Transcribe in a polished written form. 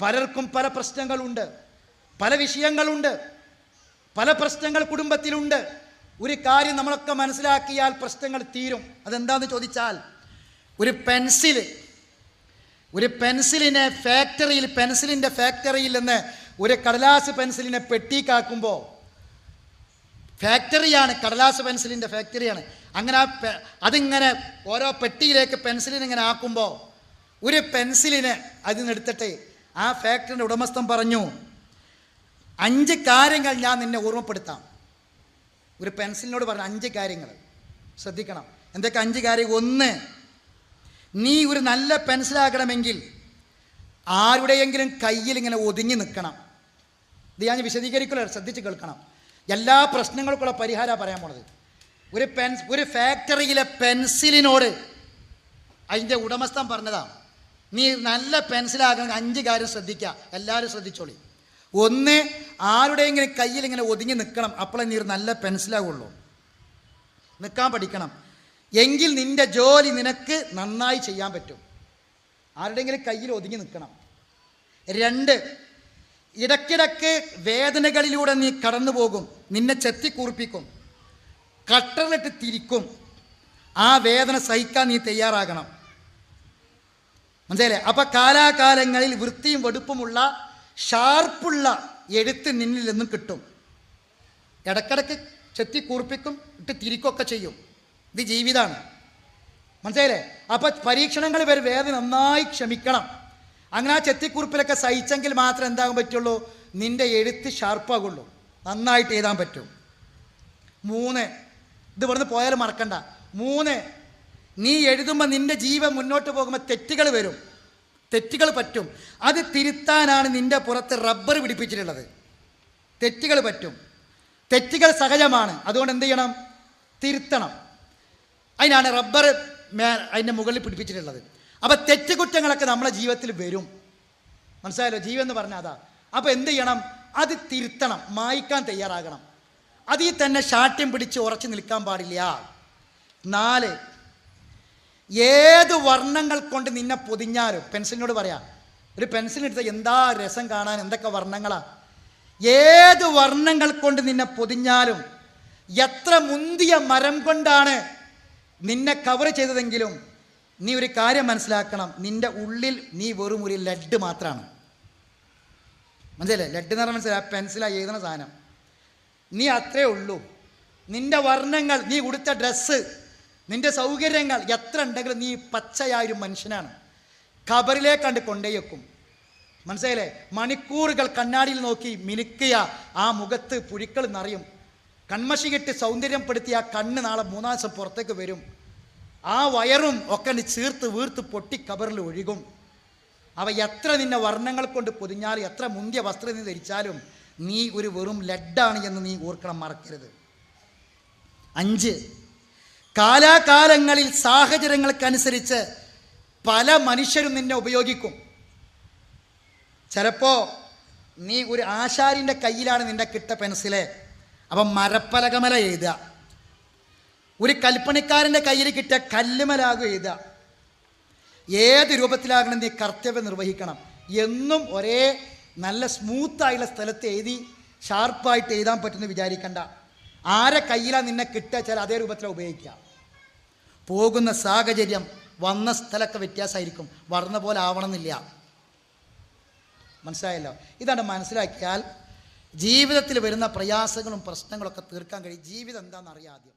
പലർക്കും പല പ്രശ്നങ്ങളുണ്ട്, പല വിഷയങ്ങളുണ്ട്, പല പ്രശ്നങ്ങൾ കുടുംബത്തിലുണ്ട്. ഒരു കാര്യം നമ്മളൊക്കെ മനസ്സിലാക്കിയാൽ പ്രശ്നങ്ങൾ തീരും. അതെന്താന്ന് ചോദിച്ചാൽ, ഒരു പെൻസിലിനെ പെൻസിലിൻ്റെ ഫാക്ടറിയിൽ നിന്ന് ഒരു കടലാസ് പെൻസിലിനെ പെട്ടിക്കാക്കുമ്പോൾ, ഫാക്ടറിയാണ്, കടലാസ് പെൻസിലിൻ്റെ ഫാക്ടറിയാണ്. അങ്ങനെ അതിങ്ങനെ ഓരോ പെട്ടിയിലേക്ക് പെൻസിലിനിങ്ങനെ ആക്കുമ്പോൾ ഒരു പെൻസിലിന് അതിനെടുത്തിട്ട് ആ ഫാക്ടറിൻ്റെ ഉടമസ്ഥൻ പറഞ്ഞു, 5 കാര്യങ്ങൾ ഞാൻ നിന്നെ ഓർമ്മപ്പെടുത്താം. ഒരു പെൻസിലിനോട് പറഞ്ഞ 5 കാര്യങ്ങൾ ശ്രദ്ധിക്കണം. എന്തൊക്കെ 5 കാര്യം? 1, നീ ഒരു നല്ല പെൻസിലാക്കണമെങ്കിൽ ആരുടെയെങ്കിലും കയ്യിൽ ഇങ്ങനെ ഒതുങ്ങി നിൽക്കണം. ഇത് ഞാൻ വിശദീകരിക്കില്ല, ശ്രദ്ധിച്ച് കേൾക്കണം. എല്ലാ പ്രശ്നങ്ങൾക്കുള്ള പരിഹാരം പറയാൻ പോണത്. ഒരു ഫാക്ടറിയിലെ പെൻസിലിനോട് അതിൻ്റെ ഉടമസ്ഥൻ പറഞ്ഞതാണ്, നീ നല്ല പെൻസിലാകണമെങ്കിൽ 5 കാര്യം ശ്രദ്ധിക്കുക. എല്ലാവരും ശ്രദ്ധിച്ചോളി. 1, ആരുടെയെങ്കിലും കയ്യിൽ ഇങ്ങനെ ഒതുങ്ങി നിൽക്കണം. അപ്പോഴേ നീ ഒരു നല്ല പെൻസിലാകുള്ളൂ. നിൽക്കാൻ പഠിക്കണം. എങ്കിൽ നിൻ്റെ ജോലി നിനക്ക് നന്നായി ചെയ്യാൻ പറ്റും. ആരുടെയെങ്കിലും കയ്യിൽ ഒതുങ്ങി നിൽക്കണം. 2, ഇടയ്ക്കിടയ്ക്ക് വേദനകളിലൂടെ നീ കടന്നു പോകും. നിന്നെ ചെത്തിക്കുറിപ്പിക്കും, കട്ടറിലിട്ട് തിരിക്കും. ആ വേദന സഹിക്കാൻ നീ തയ്യാറാകണം. മനസ്സിലായില്ലേ? അപ്പം കാലാകാലങ്ങളിൽ വൃത്തിയും വെടുപ്പുമുള്ള ഷാർപ്പുള്ള എഴുത്ത് നിന്നിൽ നിന്നും കിട്ടും. ഇടയ്ക്കിടയ്ക്ക് ചെത്തിക്കുറിപ്പിക്കും, ഇട്ട് തിരിക്കുകയൊക്കെ ചെയ്യും. ഇത് ജീവിതമാണ്. മനസ്സിലായില്ലേ? അപ്പം പരീക്ഷണങ്ങൾ വരെ വേദന നന്നായി ക്ഷമിക്കണം. അങ്ങനെ ആ ചെത്തിക്കുറിപ്പിലൊക്കെ സഹിച്ചെങ്കിൽ മാത്രമേ എന്താകാൻ പറ്റുള്ളൂ, നിൻ്റെ എഴുത്ത് ഷാർപ്പാകുള്ളൂ, നന്നായിട്ട് എഴുതാൻ പറ്റും. 3, ഇത് ഇവിടുന്ന് പോയാലും മറക്കണ്ട. 3, നീ എഴുതുമ്പോൾ നിൻ്റെ ജീവൻ മുന്നോട്ട് പോകുമ്പോൾ തെറ്റുകൾ വരും, തെറ്റുകൾ പറ്റും. അത് തിരുത്താനാണ് നിൻ്റെ പുറത്ത് റബ്ബർ പിടിപ്പിച്ചിട്ടുള്ളത്. തെറ്റുകൾ പറ്റും, തെറ്റുകൾ സഹജമാണ്. അതുകൊണ്ട് എന്ത് ചെയ്യണം? തിരുത്തണം. അതിനാണ് റബ്ബർ അതിൻ്റെ മുകളിൽ പിടിപ്പിച്ചിട്ടുള്ളത്. അപ്പോൾ തെറ്റുകുറ്റങ്ങളൊക്കെ നമ്മളെ ജീവിതത്തിൽ വരും. മനസ്സിലായല്ലോ? ജീവൻ എന്ന് പറഞ്ഞാൽ അതാ. അപ്പോൾ എന്ത് ചെയ്യണം? അത് തിരുത്തണം, മായ്ക്കാൻ തയ്യാറാകണം. അതിൽ തന്നെ ശാഠ്യം പിടിച്ച് ഉറച്ചു നിൽക്കാൻ പാടില്ല. 4, ഏത് വർണ്ണങ്ങൾ കൊണ്ട് നിന്നെ പൊതിഞ്ഞാലും, പെൻസിലിനോട് പറയാം, ഒരു പെൻസിലെടുത്ത എന്താ രസം കാണാൻ, എന്തൊക്കെ വർണ്ണങ്ങളാ. ഏത് വർണ്ണങ്ങൾ കൊണ്ട് നിന്നെ പൊതിഞ്ഞാലും, എത്ര മുന്തിയ മരം കൊണ്ടാണ് നിന്നെ കവർ ചെയ്തതെങ്കിലും, നീ ഒരു കാര്യം മനസ്സിലാക്കണം, നിൻ്റെ ഉള്ളിൽ നീ വെറും ഒരു ലെഡ് മാത്രമാണ്. മനസ്സിലല്ലേ? ലെഡ് എന്ന് പറഞ്ഞാൽ മനസ്സിലായി, പെൻസിലാണ് എഴുതുന്ന സാധനം. നീ അത്രേ ഉള്ളൂ. നിൻ്റെ വർണ്ണങ്ങൾ, നീ ഉടുത്ത ഡ്രസ്സ്, നിൻ്റെ സൗകര്യങ്ങൾ എത്ര ഉണ്ടെങ്കിലും നീ പച്ചയായൊരു മനുഷ്യനാണ്. ഖബറിലേക്കണ്ട് കൊണ്ടേ വെക്കും. മനസ്സിലായില്ലേ? മണിക്കൂറുകൾ കണ്ണാടിയിൽ നോക്കി മിനുക്കിയ ആ മുഖത്ത് പുഴുക്കൾ നിറയും. കൺമഷി കെട്ടി സൗന്ദര്യപ്പെടുത്തിയ ആ കണ്ണ് നാളെ 3 ദിവസം പുറത്തേക്ക് വരും. ആ വയറും ഒക്കെ ചീർത്ത് വീർത്ത് പൊട്ടി ഖബറിൽ ഒഴുകും. അവ എത്ര നിന്നെ വർണ്ണങ്ങൾ കൊണ്ട് പൊതിഞ്ഞാലും, എത്ര മുന്തിയ വസ്ത്രം നീ ധരിച്ചാലും, നീ ഒരു വെറും ലഡാണ് എന്ന് നീ ഓർക്കണം, മറക്കരുത്. 5, കാലാകാലങ്ങളിൽ സാഹചര്യങ്ങൾക്കനുസരിച്ച് പല മനുഷ്യരും നിന്നെ ഉപയോഗിക്കും. ചിലപ്പോൾ നീ ഒരു ആശാരിൻ്റെ കയ്യിലാണ് നിൻ്റെ കിട്ട പെൻസില്, അപ്പം മരപ്പലകമല എഴുതുക. ഒരു കൽപ്പണിക്കാരൻ്റെ കയ്യിൽ കിട്ടിയ കല്ലുമലാകും എഴുതുക. ഏത് രൂപത്തിലാകണം നീ കർത്തവ്യം നിർവഹിക്കണം. എന്നും ഒരേ നല്ല സ്മൂത്തായുള്ള സ്ഥലത്ത് എഴുതി ഷാർപ്പായിട്ട് എഴുതാൻ പറ്റുമെന്ന് വിചാരിക്കണ്ട. ആരെ കയ്യിലാണ് നിന്നെ കിട്ടുക വെച്ചാൽ അതേ രൂപത്തിലാണ് ഉപയോഗിക്കുക. പോകുന്ന സാഹചര്യം, വന്ന സ്ഥലമൊക്കെ വ്യത്യാസമായിരിക്കും, വർണ്ണ പോലെ ആവണമെന്നില്ല. മനസ്സിലായല്ലോ? ഇതാണ് മനസ്സിലാക്കിയാൽ ജീവിതത്തിൽ വരുന്ന പ്രയാസങ്ങളും പ്രശ്നങ്ങളൊക്കെ തീർക്കാൻ കഴിയും. ജീവിതം എന്താണെന്ന് അറിയാം ആദ്യം.